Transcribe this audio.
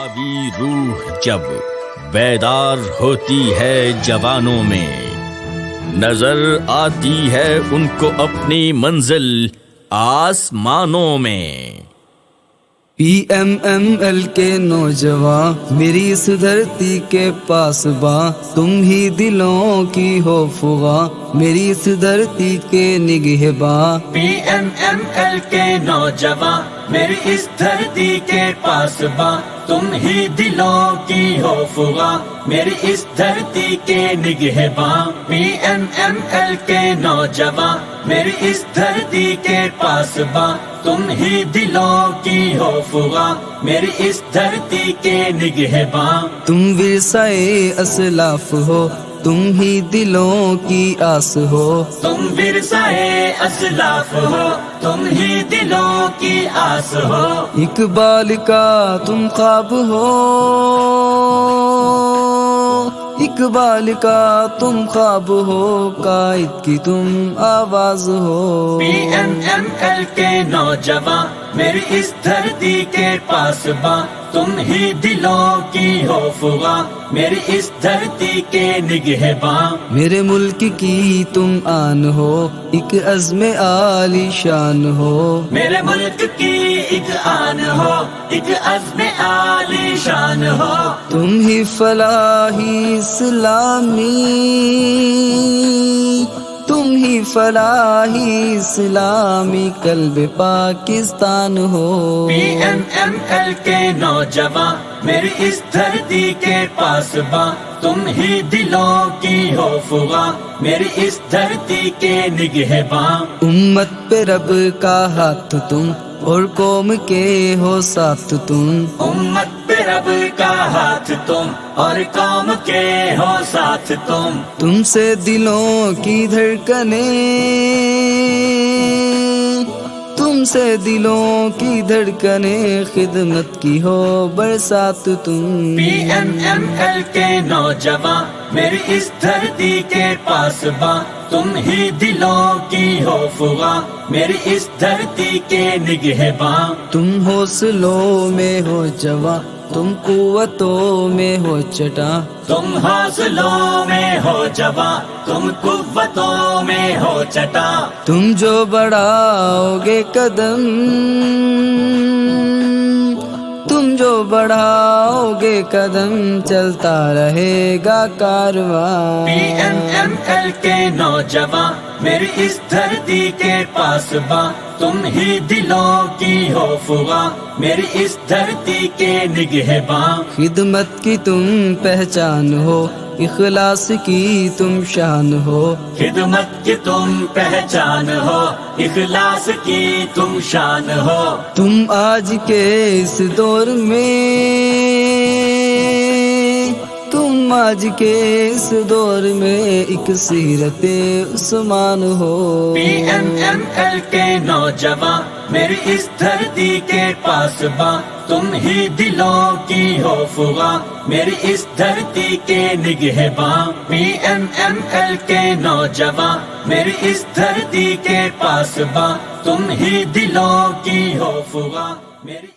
انقلابی روح جب بیدار ہوتی ہے جوانوں میں، نظر آتی ہے ان کو اپنی منزل آسمانوں میں۔ پی ایم ایم ایل کے نوجوان میری اس دھرتی کے پاس باں، تم ہی دلوں کی ہو فغاں، میری اس دھرتی کے نگہباں۔ پی ایم ایم ایل کے نوجوان میری اس دھرتی کے پاس باں، تم ہی دلوں کی ہو فغاں، میری اس دھرتی کے نگہباں۔ پی ایم ایم ایل کے نوجوان میری اس دھرتی کے پاس باں، تم ہی دلوں کی ہو فغاں، میری اس دھرتی کے نگہباں۔ تم ورثۂ اسلاف ہو، تم ہی دلوں کی آس ہو، تم ورثۂ اسلاف ہو، تم ہی دلوں کی آس ہو۔ اقبال کا تم خواب ہو، اقبال کا تم خواب ہو، قائد کی تم آواز ہو۔ پی ایم ایم ایل کے نوجوان میری اس دھرتی کے پاس باں، تم ہی دلوں کی ہو فغاں، میری اس دھرتی کے نگہباں۔ میرے ملک کی تم آن ہو، ایک عزم عالی شان ہو، میرے ملک کی ایک آن ہو، ایک عزم عالی شان ہو۔ تم ہی فلاحی اسلامی، تم ہی فلاحی اسلامی قلب پاکستان ہو۔ پی ایم ایم ایل کے نوجوان میری اس دھرتی کے پاس باں، تم ہی دلوں کی ہو فغاں، میری اس دھرتی کے نگہباں۔ امت پہ رب کا ہاتھ تم، اور قوم کے ہو ساتھ تم، امت پہ رب کا ہاتھ تم، اور قوم کے ہو ساتھ تم۔ تم سے دلوں کی دھڑکنیں، تم سے دلوں کی دھڑکنیں، خدمت کی ہو برسات تم۔ پی ایم ایم ایل کے نوجوان میری اس دھرتی کے پاس باں، تم ہی دلوں کی ہو فغاں، میری اس دھرتی کے نگہباں۔ تم حوصلوں میں ہو جواں، تم قوتوں میں ہو چٹاں، تم حوصلوں میں ہو جواں، تم قوتوں میں ہو چٹاں۔ تم جو بڑھاؤ گے قدم، تم جو بڑھاؤ گے قدم، چلتا رہے گا کارواں۔ پی ایم ایم ایل کے نوجوان میری اس دھرتی کے پاس باں، تم ہی دلوں کی ہو فغاں، میری اس دھرتی کے نگہباں۔ خدمت کی تم پہچان ہو، اخلاص کی تم شان ہو، خدمت کی تم پہچان ہو، اخلاص کی تم شان ہو۔ تم آج کے اس دور میں، تم آج کے اس دور میں ایک سیرت عثمان ہو۔ پی ایم ایم ایل کے نوجوان میری اس دھرتی کے پاس باں، تم ہی دلوں کی ہو فغاں، میری اس دھرتی کے نگہباں۔ پی ایم ایم ایل کے نوجوان میری اس دھرتی کے پاس باں، تم ہی دلوں کی ہو فغاں، میری